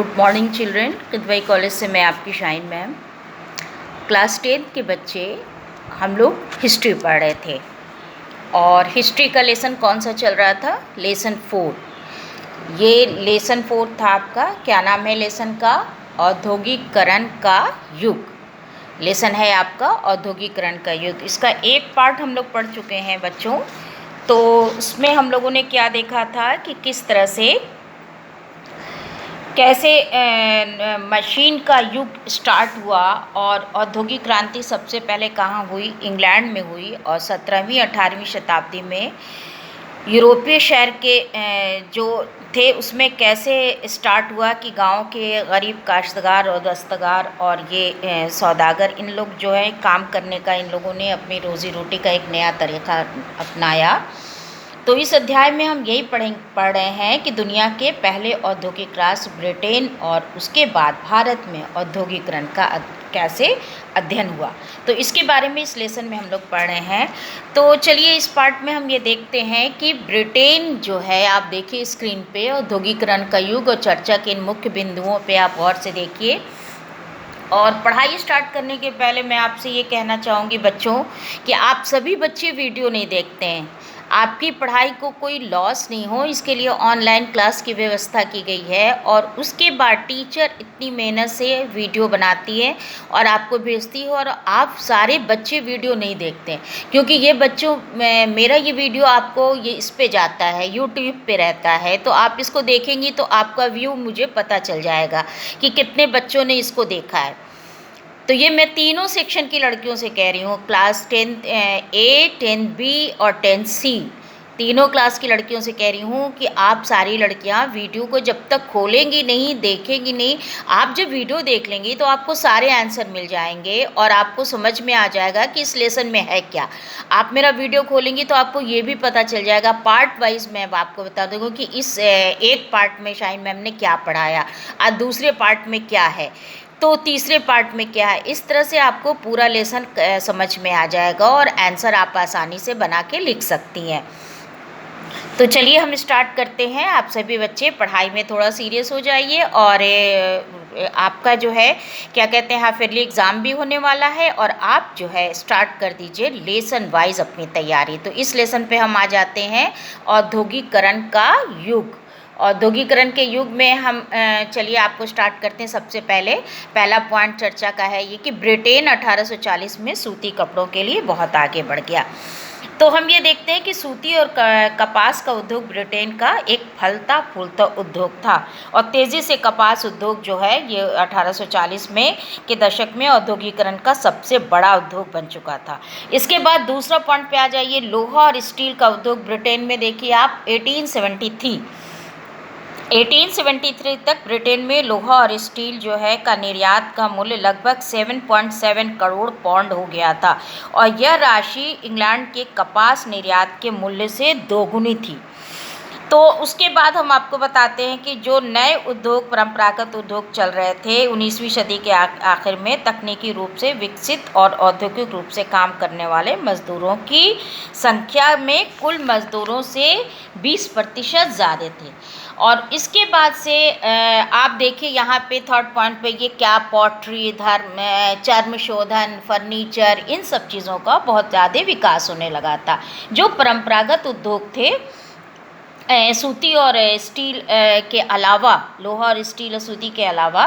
Good morning children. Kidwai college से मैं आपकी शाइन मैम। क्लास 10 के बच्चे हम लोग हिस्ट्री पढ़ रहे थे और हिस्ट्री का लेसन कौन सा चल रहा था? लेसन 4। ये लेसन 4 था आपका। क्या नाम है लेसन का? औद्योगिकरण का युग। लेसन है आपका औद्योगिकरण का युग। इसका एक पार्ट हम लोग पढ़ चुके हैं बच्चों। तो उसमें हम लोगों ने क्या देखा था कि किस तरह से कैसे मशीन का युग स्टार्ट हुआ और औद्योगिक क्रांति सबसे पहले कहाँ हुई? इंग्लैंड में हुई। और 17वीं 18वीं शताब्दी में यूरोपीय शहर के जो थे उसमें कैसे स्टार्ट हुआ कि गांव के गरीब काश्तकार और दस्तकार और ये सौदागर, इन लोग जो है काम करने का, इन लोगों ने अपनी रोज़ी रोटी का एक नया तरीका अपनाया। तो इस अध्याय में हम यही पढ़ रहे हैं कि दुनिया के पहले औद्योगिक राष्ट्र ब्रिटेन और उसके बाद भारत में औद्योगिकरण का कैसे अध्ययन हुआ, तो इसके बारे में इस लेसन में हम लोग पढ़ रहे हैं। तो चलिए इस पार्ट में हम ये देखते हैं कि ब्रिटेन जो है, आप देखिए स्क्रीन पे, औद्योगिकरण का युग और चर्चा के इन मुख्य बिंदुओं पे आप गौर से देखिए। और पढ़ाई स्टार्ट करने के पहले मैं आपसे ये कहना चाहूँगी बच्चों कि आप सभी बच्चे वीडियो नहीं देखते हैं। आपकी पढ़ाई को कोई लॉस नहीं हो, इसके लिए ऑनलाइन क्लास की व्यवस्था की गई है और उसके बाद टीचर इतनी मेहनत से वीडियो बनाती है और आपको भेजती है और आप सारे बच्चे वीडियो नहीं देखते हैं, क्योंकि ये बच्चों मेरा ये वीडियो आपको ये इस पे जाता है, यूट्यूब पे रहता है, तो आप इसको देखेंगी तो आपका व्यू मुझे पता चल जाएगा कि कितने बच्चों ने इसको देखा है। तो ये मैं तीनों सेक्शन की लड़कियों से कह रही हूँ, क्लास 10A 10B और 10C, तीनों क्लास की लड़कियों से कह रही हूँ कि आप सारी लड़कियाँ वीडियो को जब तक खोलेंगी नहीं, देखेंगी नहीं, आप जब वीडियो देख लेंगी तो आपको सारे आंसर मिल जाएंगे और आपको समझ में आ जाएगा कि इस लेसन में है क्या। आप मेरा वीडियो खोलेंगी तो आपको ये भी पता चल जाएगा। पार्ट वाइज मैं आपको बता दूँगी कि इस एक पार्ट में शाइन मैम ने क्या पढ़ाया, आज दूसरे पार्ट में क्या है, तो तीसरे पार्ट में क्या है। इस तरह से आपको पूरा लेसन समझ में आ जाएगा और आंसर आप आसानी से बना के लिख सकती हैं। तो चलिए हम स्टार्ट करते हैं। आप सभी बच्चे पढ़ाई में थोड़ा सीरियस हो जाइए और आपका जो है क्या कहते हैं, हाफ ईयरली एग्ज़ाम भी होने वाला है और आप जो है स्टार्ट कर दीजिए लेसन वाइज अपनी तैयारी। तो इस लेसन पे हम आ जाते हैं, औद्योगिकरण का युग। औद्योगिकरण के युग में हम चलिए आपको स्टार्ट करते हैं। सबसे पहले पहला पॉइंट चर्चा का है ये कि ब्रिटेन 1840 में सूती कपड़ों के लिए बहुत आगे बढ़ गया। तो हम ये देखते हैं कि सूती और कपास का उद्योग ब्रिटेन का एक फलता फूलता उद्योग था और तेज़ी से कपास उद्योग जो है ये 1840 में के दशक में औद्योगिकरण का सबसे बड़ा उद्योग बन चुका था। इसके बाद दूसरा पॉइंट पे आ जाइए, लोहा और स्टील का उद्योग ब्रिटेन में देखिए आप 1873 तक ब्रिटेन में लोहा और स्टील जो है का निर्यात का मूल्य लगभग 7.7 करोड़ पाउंड हो गया था और यह राशि इंग्लैंड के कपास निर्यात के मूल्य से दोगुनी थी। तो उसके बाद हम आपको बताते हैं कि जो नए उद्योग, परंपरागत उद्योग चल रहे थे 19वीं सदी के आखिर में, तकनीकी रूप से विकसित और औद्योगिक रूप से काम करने वाले मजदूरों की संख्या में कुल मजदूरों से 20% ज़्यादा थे। और इसके बाद से आप देखिए यहाँ पे थर्ड पॉइंट पे ये क्या, पॉटरी, चर्म शोधन, फर्नीचर, इन सब चीज़ों का बहुत ज़्यादा विकास होने लगा था। जो परंपरागत उद्योग थे सूती और स्टील के अलावा, लोहा और स्टील और सूती के अलावा,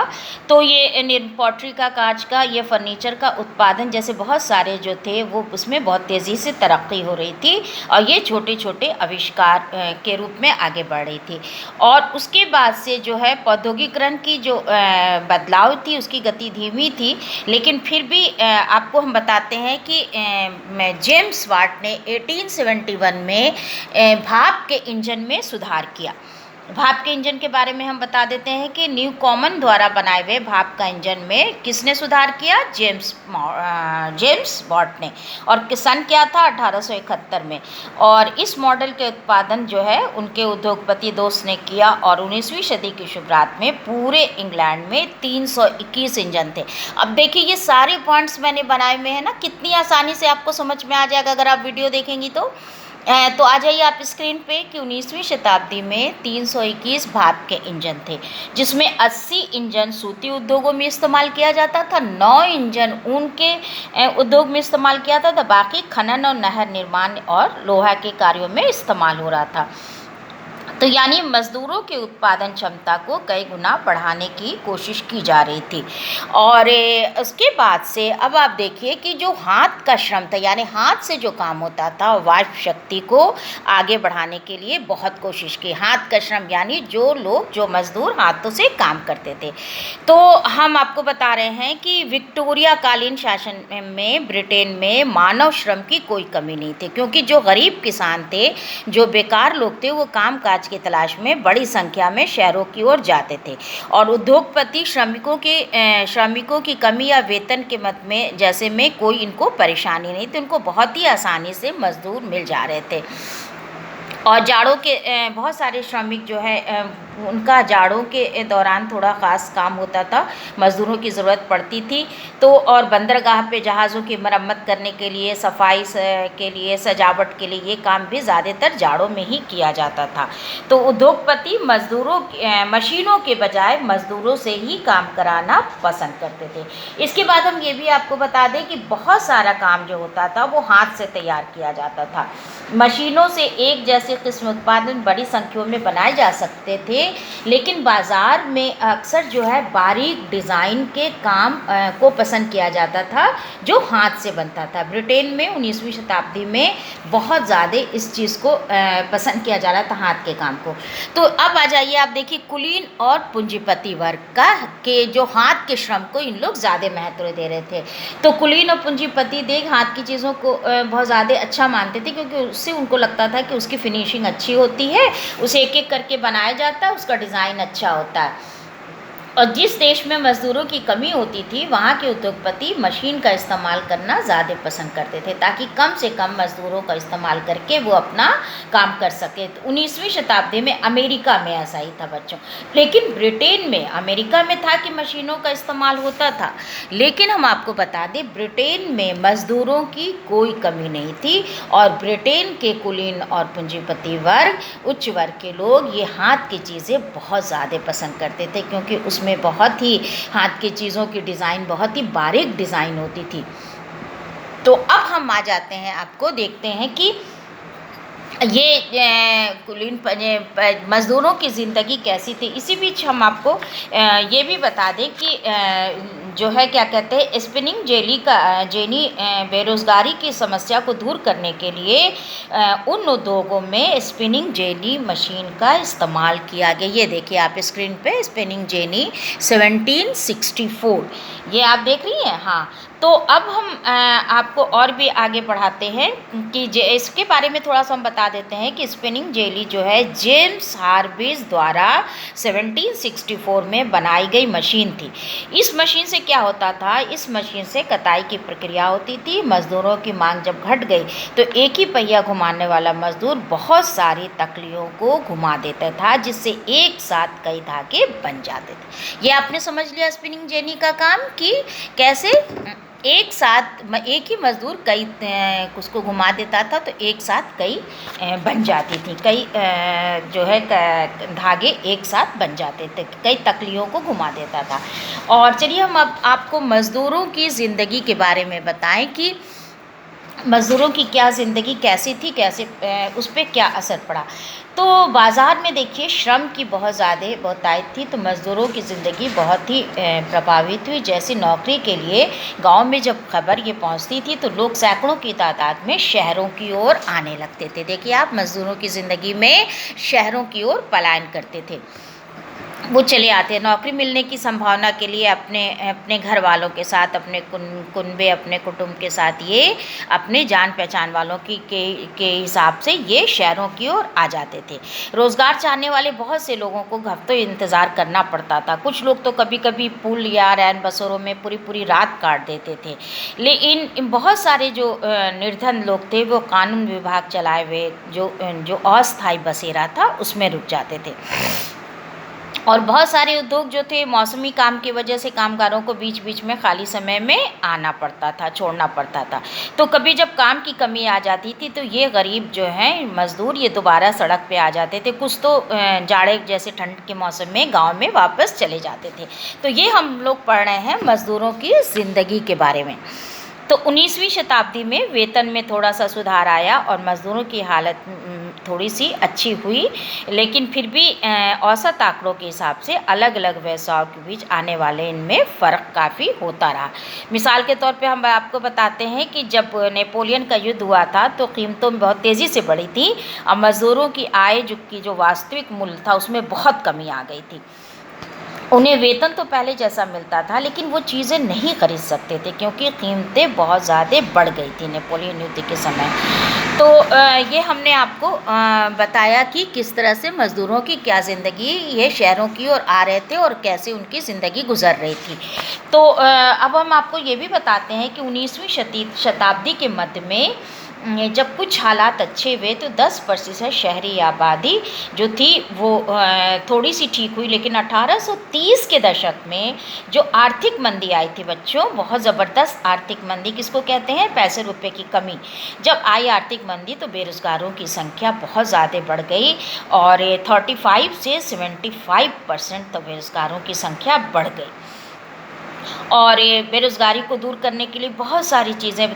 तो ये पॉटरी का, कांच का, ये फर्नीचर का उत्पादन जैसे बहुत सारे जो थे वो उसमें बहुत तेज़ी से तरक्की हो रही थी और ये छोटे छोटे आविष्कार के रूप में आगे बढ़ रही थी। और उसके बाद से जो है औद्योगिकरण की जो बदलाव थी उसकी गति धीमी थी, लेकिन फिर भी आपको हम बताते हैं कि जेम्स वाट ने 1871 में भाप के इंजन में सुधार किया। भाप के इंजन के बारे में हम बता देते हैं कि न्यू कॉमन द्वारा बनाए हुए भाप का इंजन में किसने सुधार किया? जेम्स वाट ने। और सन क्या था? 1871 में। और इस मॉडल के उत्पादन जो है उनके उद्योगपति दोस्त ने किया और 19वीं सदी की शुरुआत में पूरे इंग्लैंड में 321 इंजन थे। अब देखिए ये सारे पॉइंट्स मैंने बनाए हुए हैं ना, कितनी आसानी से आपको समझ में आ जाएगा अगर आप वीडियो देखेंगी तो। तो आ जाइए आप स्क्रीन पे कि 19वीं शताब्दी में 321 भाप के इंजन थे, जिसमें 80 इंजन सूती उद्योगों में इस्तेमाल किया जाता था, 9 इंजन ऊन के उद्योग में इस्तेमाल किया था, तो बाकी खनन और नहर निर्माण और लोहा के कार्यों में इस्तेमाल हो रहा था। तो यानी मज़दूरों की उत्पादन क्षमता को कई गुना बढ़ाने की कोशिश की जा रही थी। और उसके बाद से अब आप देखिए कि जो हाथ का श्रम था, यानी हाथ से जो काम होता था, वायु शक्ति को आगे बढ़ाने के लिए बहुत कोशिश की। हाथ का श्रम यानी जो लोग, जो मज़दूर हाथों से काम करते थे। तो हम आपको बता रहे हैं कि विक्टोरिया कालीन शासन में ब्रिटेन में मानव श्रम की कोई कमी नहीं थी, क्योंकि जो गरीब किसान थे, जो बेकार लोग थे, वो काम काज की तलाश में बड़ी संख्या में शहरों की ओर जाते थे। और उद्योगपति श्रमिकों की कमी या वेतन के मत में जैसे में कोई इनको परेशानी नहीं थी, उनको बहुत ही आसानी से मजदूर मिल जा रहे थे। और जाड़ों के बहुत सारे श्रमिक जो है उनका जाड़ों के दौरान थोड़ा ख़ास काम होता था, मज़दूरों की ज़रूरत पड़ती थी। तो और बंदरगाह पे जहाज़ों की मरम्मत करने के लिए, सफाई के लिए, सजावट के लिए ये काम भी ज़्यादातर जाड़ों में ही किया जाता था। तो उद्योगपति मशीनों के बजाय मज़दूरों से ही काम कराना पसंद करते थे। इसके बाद हम ये भी आपको बता दें कि बहुत सारा काम जो होता था वो हाथ से तैयार किया जाता था। मशीनों से एक जैसे किस्म उत्पादन बड़ी संख्या में बनाए जा सकते थे, लेकिन बाज़ार में अक्सर जो है बारीक डिज़ाइन के काम को पसंद किया जाता था, जो हाथ से बनता था। ब्रिटेन में 19वीं शताब्दी में बहुत ज़्यादा इस चीज़ को पसंद किया जा रहा था, हाथ के काम को। तो अब आ जाइए आप देखिए कुलीन और पूंजीपति वर्ग का के जो हाथ के श्रम को इन लोग ज़्यादा महत्व दे रहे थे। तो कुलीन और पूंजीपति देख हाथ की चीज़ों को बहुत ज़्यादा अच्छा मानते थे, क्योंकि उससे उनको लगता था कि उसकी फिनिशिंग अच्छी होती है, उसे एक एक करके बनाया जाता है, उसका डिज़ाइन अच्छा होता है। और जिस देश में मज़दूरों की कमी होती थी, वहाँ के उद्योगपति मशीन का इस्तेमाल करना ज़्यादा पसंद करते थे, ताकि कम से कम मज़दूरों का इस्तेमाल करके वो अपना काम कर सके। तो 19वीं शताब्दी में अमेरिका में ऐसा ही था बच्चों, लेकिन ब्रिटेन में, अमेरिका में था कि मशीनों का इस्तेमाल होता था, लेकिन हम आपको बता दें ब्रिटेन में मज़दूरों की कोई कमी नहीं थी। और ब्रिटेन के कुलीन और पूंजीपति वर्ग, उच्च वर्ग के लोग ये हाथ की चीज़ें बहुत ज़्यादा पसंद करते थे, क्योंकि उसमें बहुत ही हाथ की चीज़ों की डिज़ाइन बहुत ही बारीक डिज़ाइन होती थी। तो अब हम आ जाते हैं, आपको देखते हैं कि ये कुलीन मज़दूरों की ज़िंदगी कैसी थी। इसी बीच हम आपको ये भी बता दें कि जो है क्या कहते हैं, स्पिनिंग जेनी बेरोज़गारी की समस्या को दूर करने के लिए उन उद्योगों में स्पिनिंग जेनी मशीन का इस्तेमाल किया गया। ये देखिए आप स्क्रीन पे स्पिनिंग जेनी 1764, ये आप देख रही हैं। हाँ, तो अब हम आपको और भी आगे बढ़ाते हैं कि इसके बारे में थोड़ा सा हम बता देते हैं कि स्पिनिंग जेनी जो है जेम्स हार्विस द्वारा 1764 में बनाई गई मशीन थी। इस मशीन से क्या होता था, इस मशीन से कताई की प्रक्रिया होती थी। मज़दूरों की मांग जब घट गई तो एक ही पहिया घुमाने वाला मज़दूर बहुत सारी तकलियों को घुमा देता था, जिससे एक साथ कई धागे बन जाते थे। ये आपने समझ लिया स्पिनिंग जेनी का काम कि कैसे एक साथ एक ही मज़दूर कई उसको घुमा देता था, तो एक साथ कई बन जाती थी, कई जो है धागे एक साथ बन जाते थे, कई तकलियों को घुमा देता था। और चलिए हम अब आपको मज़दूरों की ज़िंदगी के बारे में बताएं कि मज़दूरों की क्या ज़िंदगी कैसी थी, कैसे उस पर क्या असर पड़ा। तो बाज़ार में देखिए श्रम की बहुत ज़्यादा बहुतायत थी, तो मज़दूरों की ज़िंदगी बहुत ही प्रभावित हुई। जैसे नौकरी के लिए गांव में जब खबर ये पहुंचती थी, तो लोग सैकड़ों की तादाद में शहरों की ओर आने लगते थे। देखिए आप, मज़दूरों की ज़िंदगी में शहरों की ओर पलायन करते थे, वो चले आते हैं नौकरी मिलने की संभावना के लिए। अपने अपने घर वालों के साथ, अपने कुनबे, अपने कुटुंब के साथ, ये अपने जान पहचान वालों के हिसाब से ये शहरों की ओर आ जाते थे। रोज़गार चाहने वाले बहुत से लोगों को हफ्तों इंतज़ार करना पड़ता था। कुछ लोग तो कभी कभी पुल या रैन बसेरों में पूरी पूरी रात काट देते थे। लेकिन बहुत सारे जो निर्धन लोग थे, वो कानून विभाग चलाए हुए जो अस्थायी बसेरा था उसमें रुक जाते थे। और बहुत सारे उद्योग जो थे मौसमी काम की वजह से कामगारों को बीच बीच में खाली समय में आना पड़ता था, छोड़ना पड़ता था। तो कभी जब काम की कमी आ जाती थी तो ये गरीब जो हैं मज़दूर ये दोबारा सड़क पे आ जाते थे। कुछ तो जाड़े जैसे ठंड के मौसम में गांव में वापस चले जाते थे। तो ये हम लोग पढ़ रहे हैं मज़दूरों की ज़िंदगी के बारे में। तो 19वीं शताब्दी में वेतन में थोड़ा सा सुधार आया और मज़दूरों की हालत थोड़ी सी अच्छी हुई, लेकिन फिर भी औसत आंकड़ों के हिसाब से अलग अलग व्यवसायों के बीच आने वाले इनमें फ़र्क काफ़ी होता रहा। मिसाल के तौर पे हम आपको बताते हैं कि जब नेपोलियन का युद्ध हुआ था तो कीमतों में बहुत तेज़ी से बढ़ी थी और मज़दूरों की आय जो वास्तविक मूल्य था उसमें बहुत कमी आ गई थी। उन्हें वेतन तो पहले जैसा मिलता था लेकिन वो चीज़ें नहीं खरीद सकते थे क्योंकि कीमतें बहुत ज़्यादा बढ़ गई थी नेपोलियन युद्ध के समय। तो ये हमने आपको बताया कि किस तरह से मज़दूरों की क्या ज़िंदगी ये शहरों की ओर आ रहे थे और कैसे उनकी ज़िंदगी गुजर रही थी। तो अब हम आपको ये भी बताते हैं कि 19वीं शताब्दी के मध्य में जब कुछ हालात अच्छे हुए तो 10% शहरी आबादी जो थी वो थोड़ी सी ठीक हुई, लेकिन 1830 के दशक में जो आर्थिक मंदी आई थी बच्चों, बहुत ज़बरदस्त आर्थिक मंदी, किसको कहते हैं, पैसे रुपए की कमी। जब आई आर्थिक मंदी तो बेरोज़गारों की संख्या बहुत ज़्यादा बढ़ गई और 35 से 75% तो बेरोज़गारों की संख्या बढ़ गई। और ये बेरोज़गारी को दूर करने के लिए बहुत सारी चीज़ें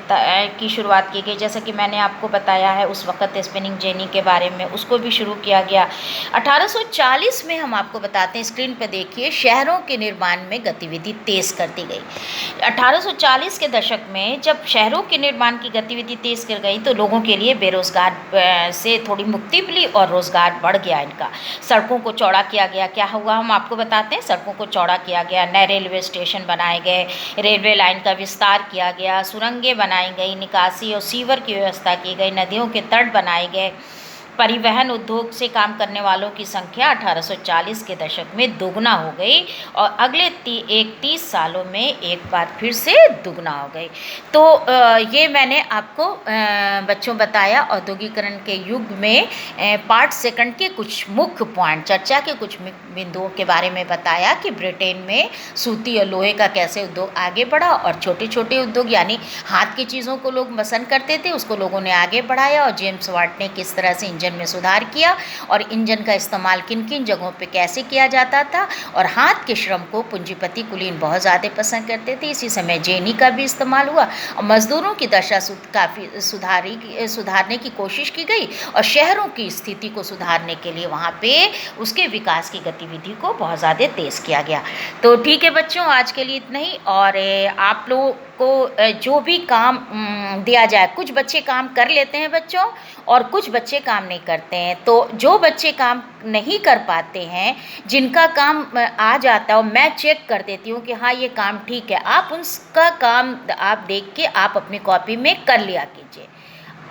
की शुरुआत की गई, जैसे कि मैंने आपको बताया है उस वक़्त स्पिनिंग जेनी के बारे में, उसको भी शुरू किया गया। 1840 में हम आपको बताते हैं, स्क्रीन पर देखिए, शहरों के निर्माण में गतिविधि तेज़ कर दी गई। 1840 के दशक में जब शहरों के निर्माण की गतिविधि तेज़ कर गई तो लोगों के लिए बेरोज़गार से थोड़ी मुक्ति मिली और रोज़गार बढ़ गया इनका। सड़कों को चौड़ा किया गया। क्या हुआ हम आपको बताते हैं, सड़कों को चौड़ा किया गया, नए रेलवे स्टेशन बनाए गए, रेलवे लाइन का विस्तार किया गया, सुरंगें बनाई गई, निकासी और सीवर की व्यवस्था की गई, नदियों के तट बनाए गए। परिवहन उद्योग से काम करने वालों की संख्या 1840 के दशक में दोगुना हो गई और अगले 30 सालों में एक बार फिर से दुगना हो गई। तो ये मैंने आपको बच्चों बताया औद्योगिकरण के युग में पार्ट सेकंड के कुछ मुख्य पॉइंट, चर्चा के कुछ बिंदुओं के बारे में बताया कि ब्रिटेन में सूती और लोहे का कैसे उद्योग आगे बढ़ा और छोटे छोटे उद्योग यानी हाथ की चीज़ों को लोग पसंद करते थे उसको लोगों ने आगे बढ़ाया और जेम्स वाट ने किस तरह से इंजन में सुधार किया और इंजन का इस्तेमाल किन किन जगहों पे कैसे किया जाता था। और हाथ के श्रम को पूंजीपति कुलीन बहुत ज़्यादा पसंद करते थे। इसी समय जेनी का भी इस्तेमाल हुआ और मज़दूरों की दशा काफ़ी सुधारने की कोशिश की गई और शहरों की स्थिति को सुधारने के लिए वहाँ पे उसके विकास की गतिविधि को बहुत ज़्यादा तेज़ किया गया। तो ठीक है बच्चों, आज के लिए इतना ही। और आप लोगों को जो भी काम दिया जाए, कुछ बच्चे काम कर लेते हैं बच्चों और कुछ बच्चे काम नहीं करते हैं। तो जो बच्चे काम नहीं कर पाते हैं, जिनका काम आ जाता है और मैं चेक कर देती हूँ कि हाँ ये काम ठीक है, आप उसका काम आप देख के आप अपनी कॉपी में कर लिया कीजिए।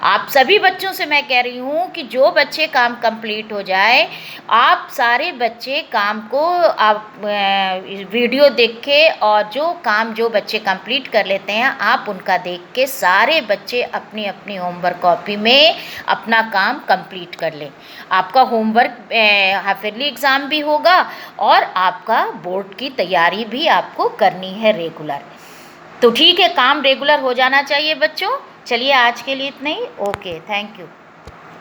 आप सभी बच्चों से मैं कह रही हूँ कि जो बच्चे काम कंप्लीट हो जाए, आप सारे बच्चे काम को आप वीडियो देख के और जो बच्चे कंप्लीट कर लेते हैं आप उनका देख के सारे बच्चे अपनी अपनी होमवर्क कॉपी में अपना काम कंप्लीट कर लें। आपका होमवर्क हाफिजली एग्ज़ाम भी होगा और आपका बोर्ड की तैयारी भी आपको करनी है रेगुलर। तो ठीक है, काम रेगुलर हो जाना चाहिए बच्चों। चलिए आज के लिए इतना ही। Okay, thank you.